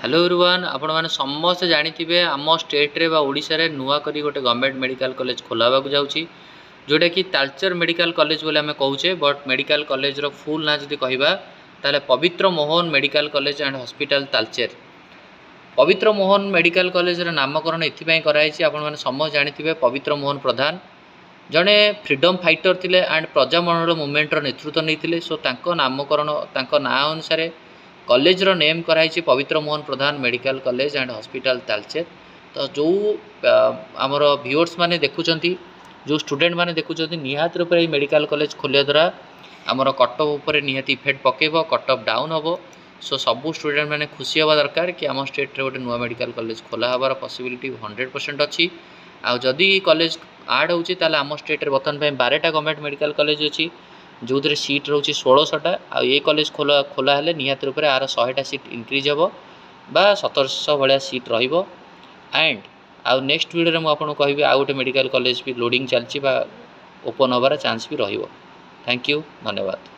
Hello everyone आपण मैंने समस्त जानी आम स्टेट रे ओडिशा रे नुआ करी गोटे गवर्नमेंट मेडिकल कॉलेज खोलावा जाऊँगी जोटा कि तालचेर मेडिकल कॉलेज बोले आम कहे बट मेडिकल कॉलेज रो फुल ना जदि कहबा ताले Pabitra Mohan medical college and hospital Talcher. Pabitra Mohan medical college रो नामकरण एथिपाई कराई आपण मैंने समस्त जानी पवित्र मोहन प्रधान जड़े फ्रीडम फाइटर थिले एंड प्रजामरण मूवमेंट नेतृत्व नहीं सो तांको नामकरण तांको ना अनुसार कॉलेज रो नेम कराई Pabitra Mohan Pradhan medical college and hospital Talcher. तो जो आमर व्यूअर्स माने देखुचंती जो स्टूडेंट माने देखुचंती निहात रूप में मेडिकल कॉलेज खोलिया द्वारा आमर कटअप उपर निहात इफेक्ट पकेब कटअप डाउन हम। सो सबू स्टूडेंट मैंने खुशी हवा दरकार कि आम स्टेट रे गोटे नुआ मेडिकल कॉलेज खोला हबार पॉसिबिलिटी 100% अच्छी। आ जदि कॉलेज आड होची ताले आम स्टेट रे बर्तमान 12टा गवर्नमेंट मेडिकल कॉलेज अच्छी जो सीट रोचे 1600टा आ ये कॉलेज खोला हेले निहात रूप आर 100टा सीट इनक्रीज हम बा 1700 भाया सीट रहिबो। एंड आउ नेक्स्ट वीडियो में आपको कहबी आउ गोटे मेडिकल कॉलेज भी लोडिंग चलची बा ओपन होबार चांस भी रहिबो। थैंक यू, धन्यवाद।